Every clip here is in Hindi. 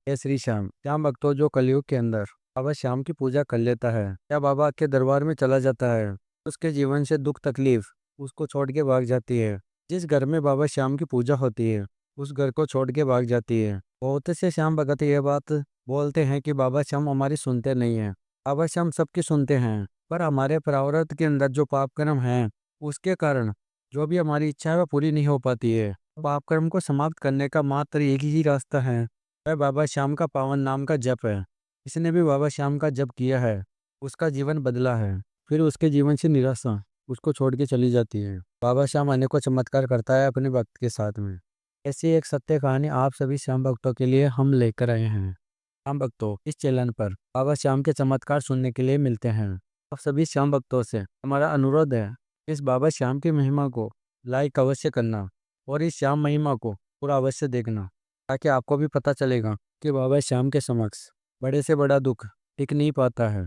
हे श्री श्याम। श्याम भक्तों, जो कलयुग के अंदर बाबा श्याम की पूजा कर लेता है या बाबा के दरबार में चला जाता है, उसके जीवन से दुख तकलीफ उसको छोड़ के भाग जाती है। जिस घर में बाबा श्याम की पूजा होती है, उस घर को छोड़ के भाग जाती है। बहुत से श्याम भगत ये बात बोलते हैं कि बाबा श्याम हमारी सुनते नहीं है। बाबा श्याम सबकी सुनते हैं, पर हमारे प्रारब्ध के अंदर जो पाप कर्म है, उसके कारण जो भी हमारी इच्छा है वह पूरी नहीं हो पाती है। पाप कर्म को समाप्त करने का मात्र एक ही रास्ता है, वह बाबा श्याम का पावन नाम का जप है। इसने भी बाबा श्याम का जप किया है, उसका जीवन बदला है। फिर उसके जीवन से निराशा उसको छोड़ के चली जाती है। बाबा श्याम अनेकों चमत्कार करता है अपने भक्त के साथ में। ऐसी एक सत्य कहानी आप सभी श्याम भक्तों के लिए हम लेकर आए हैं। श्याम भक्तों, इस चैनल पर बाबा श्याम के चमत्कार सुनने के लिए मिलते हैं। आप सभी श्याम भक्तों से हमारा अनुरोध है, इस बाबा श्याम की महिमा को लाइक अवश्य करना और इस श्याम महिमा को पूरा अवश्य देखना, ताकि आपको भी पता चलेगा कि बाबा श्याम के समक्ष बड़े से बड़ा दुख टिक नहीं पाता है।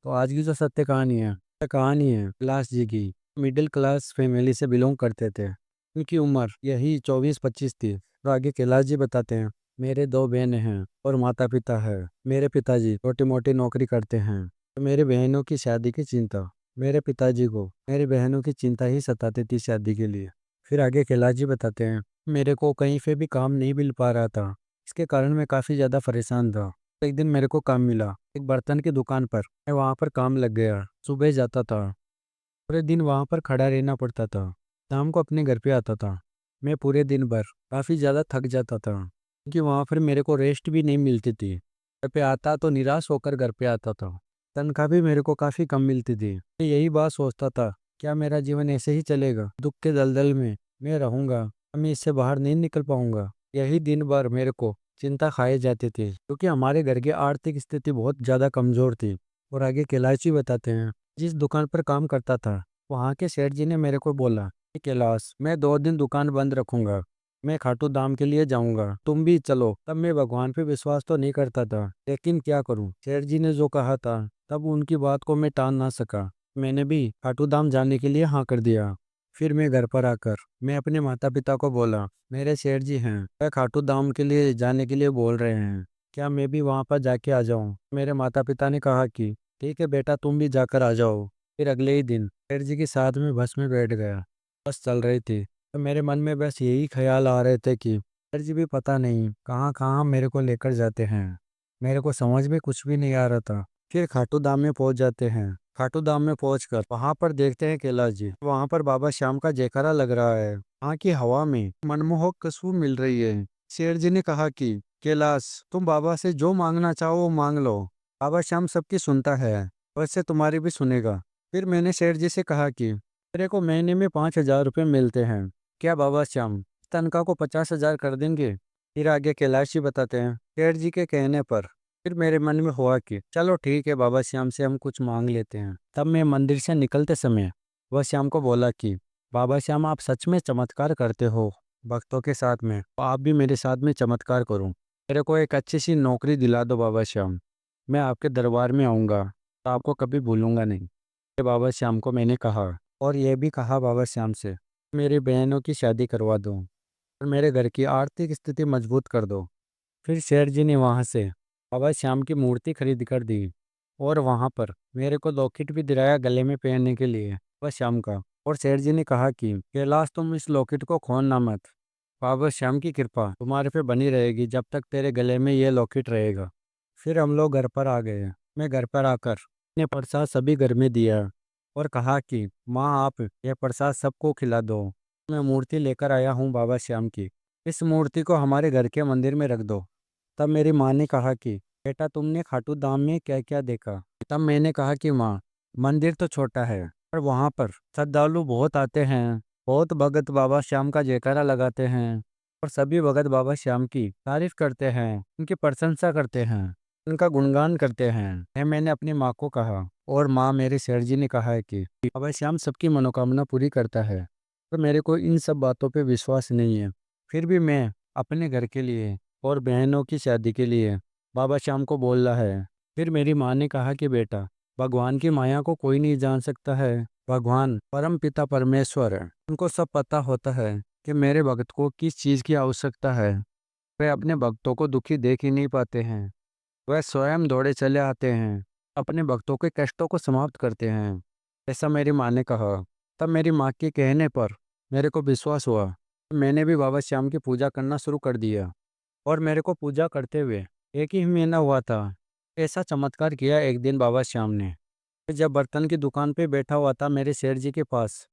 तो आज की जो सत्य कहानी है, वह कहानी है कैलाश जी की। मिडिल क्लास फैमिली से बिलोंग करते थे। उनकी उम्र यही 24-25 थी। तो आगे कैलाश जी बताते हैं, मेरे 2 बहनें हैं और माता पिता है। मेरे पिताजी छोटी मोटी नौकरी करते हैं। तो मेरी बहनों की शादी की चिंता, मेरे पिताजी को मेरी बहनों की चिंता ही सताती थी शादी के लिए। फिर आगे कैलाश जी बताते हैं, मेरे को कहीं पे भी काम नहीं मिल पा रहा था। इसके कारण मैं काफ़ी ज़्यादा परेशान था। एक दिन मेरे को काम मिला एक बर्तन की दुकान पर। मैं वहाँ पर काम लग गया। सुबह जाता था, पूरे दिन वहाँ पर खड़ा रहना पड़ता था। शाम को अपने घर पे आता था। मैं पूरे दिन भर काफ़ी ज़्यादा थक जाता था, क्योंकि वहाँ पर मेरे को रेस्ट भी नहीं मिलती थी। घर पे आता तो निराश होकर घर पे आता था। तनख्वाह भी मेरे को काफ़ी कम मिलती थी। मैं यही बात सोचता था, क्या मेरा जीवन ऐसे ही चलेगा? दुख के दलदल में मैं रहूँगा, मैं इससे बाहर नहीं निकल पाऊंगा। यही दिन भर मेरे को चिंता खाई जाती थी, क्योंकि हमारे घर की आर्थिक स्थिति बहुत ज़्यादा कमज़ोर थी। और आगे कैलाश जी बताते हैं, जिस दुकान पर काम करता था, वहाँ के सेठ जी ने मेरे को बोला कि कैलाश, मैं 2 दिन दुकान बंद रखूंगा, मैं खाटू धाम के लिए जाऊंगा, तुम भी चलो। तब मैं भगवान पे विश्वास तो नहीं करता था, लेकिन क्या करूं, सेठ जी ने जो कहा था तब उनकी बात को मैं टाल ना सका। मैंने भी खाटू धाम जाने के लिए हाँ कर दिया। फिर मैं घर पर आकर मैं अपने माता पिता को बोला, मेरे सेठ जी हैं, वह खाटू धाम के लिए जाने के लिए बोल रहे हैं, क्या मैं भी वहाँ पर जाके आ जाऊँ? मेरे माता पिता ने कहा कि ठीक है बेटा, तुम भी जाकर आ जाओ। फिर अगले ही दिन सेठ जी के साथ में बस में बैठ गया। बस चल रही थी, तो मेरे मन में बस यही ख्याल आ रहे थे कि सेठ जी भी पता नहीं कहाँ कहाँ मेरे को लेकर जाते हैं। मेरे को समझ में कुछ भी नहीं आ रहा था। फिर खाटू धाम में पहुंच जाते हैं। खाटू धाम में पहुंचकर वहां पर देखते हैं कैलाश जी। वहां पर बाबा श्याम का जयकारा लग रहा है। वहाँ की हवा में मनमोहक खुशबू मिल रही है। शेर जी ने कहा कि कैलाश, तुम बाबा से जो मांगना चाहो वो मांग लो, बाबा श्याम सबकी सुनता है, वैसे तुम्हारी भी सुनेगा। फिर मैंने शेर जी से कहा कि मेरे को महीने में 5,000 रुपये मिलते हैं, क्या बाबा श्याम तनख्वाह को 50,000 कर देंगे? फिर आगे कैलाश जी बताते हैं, शेर जी के कहने पर फिर मेरे मन में हुआ कि चलो ठीक है, बाबा श्याम से हम कुछ मांग लेते हैं। तब मैं मंदिर से निकलते समय वह श्याम को बोला कि बाबा श्याम, आप सच में चमत्कार करते हो भक्तों के साथ में, तो आप भी मेरे साथ में चमत्कार करो। मेरे को एक अच्छी सी नौकरी दिला दो बाबा श्याम, मैं आपके दरबार में आऊँगा तो आपको कभी भूलूंगा नहीं। ये बाबा श्याम को मैंने कहा, और यह भी कहा बाबा श्याम से, मेरी बहनों की शादी करवा दो और मेरे घर की आर्थिक स्थिति मजबूत कर दो। फिर शेर जी ने वहाँ से बाबा श्याम की मूर्ति खरीद कर दी, और वहाँ पर मेरे को लॉकेट भी दिलाया गले में पहनने के लिए बाबा श्याम का। और शेर जी ने कहा कि कैलाश, तुम इस लॉकेट को खोलना मत, बाबा श्याम की कृपा तुम्हारे पे बनी रहेगी जब तक तेरे गले में ये लॉकेट रहेगा। फिर हम लोग घर पर आ गए। मैं घर पर आकर ने प्रसाद सभी घर में दिया और कहा कि माँ, आप यह प्रसाद सबको खिला दो। मैं मूर्ति लेकर आया हूँ बाबा श्याम की, इस मूर्ति को हमारे घर के मंदिर में रख दो। तब मेरी माँ ने कहा कि बेटा, तुमने खाटू धाम में क्या क्या देखा? तब मैंने कहा कि माँ, मंदिर तो छोटा है, पर वहाँ पर श्रद्धालु बहुत आते हैं। बहुत भगत बाबा श्याम का जयकारा लगाते हैं, और सभी भगत बाबा श्याम की तारीफ करते हैं, उनकी प्रशंसा करते हैं, उनका गुणगान करते हैं। यह मैंने अपनी माँ को कहा, और माँ मेरे सेठ जी ने कहा है कि बाबा श्याम सबकी मनोकामना पूरी करता है। तो मेरे को इन सब बातों पे विश्वास नहीं है, फिर भी मैं अपने घर के लिए और बहनों की शादी के लिए बाबा श्याम को बोल रहा है। फिर मेरी माँ ने कहा कि बेटा, भगवान की माया को कोई नहीं जान सकता है। भगवान परम पिता परमेश्वर है, उनको सब पता होता है कि मेरे भक्त को किस चीज़ की आवश्यकता है। वे अपने भक्तों को दुखी देख ही नहीं पाते हैं। वह स्वयं दौड़े चले आते हैं, अपने भक्तों के कष्टों को समाप्त करते हैं। ऐसा मेरी माँ ने कहा। तब मेरी माँ के कहने पर मेरे को विश्वास हुआ। मैंने भी बाबा श्याम की पूजा करना शुरू कर दिया और मेरे को पूजा करते हुए एक ही महीना हुआ था। ऐसा चमत्कार किया एक दिन बाबा श्याम ने। जब बर्तन की दुकान पे बैठा हुआ था मेरे सेठ जी के पास,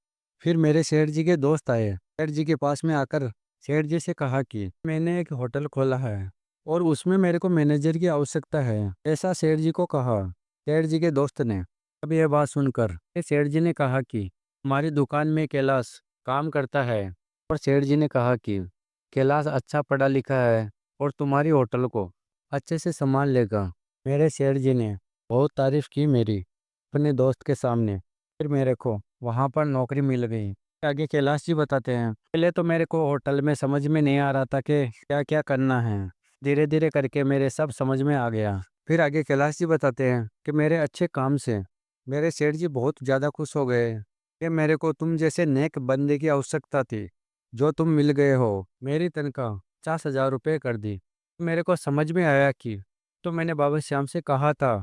फिर मेरे सेठ जी के दोस्त आए। सेठ जी के पास में आकर सेठ जी से कहा कि मैंने एक होटल खोला है और उसमें मेरे को मैनेजर की आवश्यकता है, ऐसा सेठ जी को कहा। सेठ जी के दोस्त ने अब यह बात सुनकर सेठ जी ने कहा कि हमारी दुकान में कैलाश काम करता है। और सेठ जी ने कहा कि कैलाश अच्छा पढ़ा लिखा है और तुम्हारी होटल को अच्छे से संभाल लेगा। मेरे सेठ जी ने बहुत तारीफ की मेरी अपने दोस्त के सामने। फिर मेरे को वहाँ पर नौकरी मिल गई। आगे कैलाश जी बताते हैं, पहले तो मेरे को होटल में समझ में नहीं आ रहा था कि क्या क्या करना है। धीरे धीरे करके मेरे सब समझ में आ गया। फिर आगे कैलाश जी बताते हैं कि मेरे अच्छे काम से मेरे सेठ जी बहुत ज़्यादा खुश हो गए कि मेरे को तुम जैसे नेक बंदे की आवश्यकता थी, जो तुम मिल गए हो। मेरी तनख्वाह 50,000 रुपये कर दी। मेरे को समझ में आया कि तो मैंने बाबा श्याम से कहा था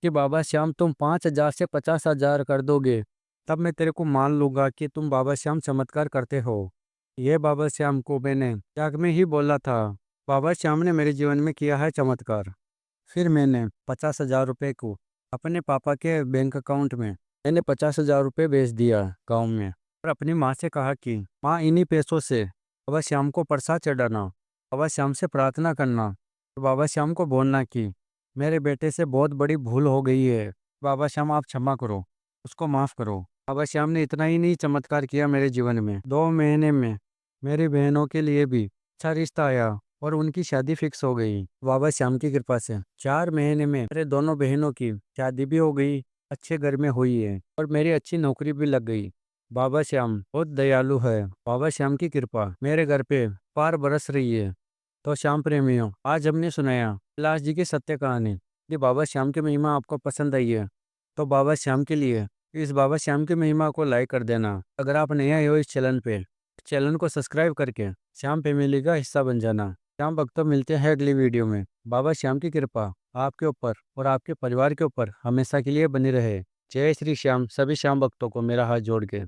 कि बाबा श्याम तुम 5,000 से 50,000 कर दोगे, तब मैं तेरे को मान लूंगा कि तुम बाबा श्याम चमत्कार करते हो। ये बाबा श्याम को मैंने त्याग में ही बोला था। बाबा श्याम ने मेरे जीवन में किया है चमत्कार। फिर मैंने 50,000 रुपये को अपने पापा के बैंक अकाउंट में मैंने 50,000 रुपये भेज दिया गांव में। और अपनी माँ से कहा कि माँ इन्हीं पैसों से बाबा श्याम को प्रसाद चढ़ाना, बाबा श्याम से प्रार्थना करना और बाबा श्याम को बोलना कि मेरे बेटे से बहुत बड़ी भूल हो गई है, बाबा श्याम आप क्षमा करो, उसको माफ़ करो। बाबा श्याम ने इतना ही नहीं चमत्कार किया मेरे जीवन में, 2 महीने में मेरी बहनों के लिए भी अच्छा रिश्ता आया और उनकी शादी फिक्स हो गई बाबा श्याम की कृपा से। 4 महीने में मेरे दोनों बहनों की शादी भी हो गई, अच्छे घर में हुई है और मेरी अच्छी नौकरी भी लग गई। बाबा श्याम बहुत दयालु है। बाबा श्याम की कृपा मेरे घर पे पार बरस रही है। तो श्याम प्रेमियों, आज हमने सुनाया कैलाश जी की सत्य कहानी। यदि बाबा श्याम की महिमा आपको पसंद आई है तो बाबा श्याम के लिए इस बाबा श्याम की महिमा को लाइक कर देना। अगर आप नए आए हो इस चैनल पे, चैनल को सब्सक्राइब करके श्याम फैमिली का हिस्सा बन जाना। श्याम भक्तों, मिलते हैं अगली वीडियो में। बाबा श्याम की कृपा आपके ऊपर और आपके परिवार के ऊपर हमेशा के लिए बनी रहे। जय श्री श्याम। सभी श्याम भक्तों को मेरा हाथ जोड़ के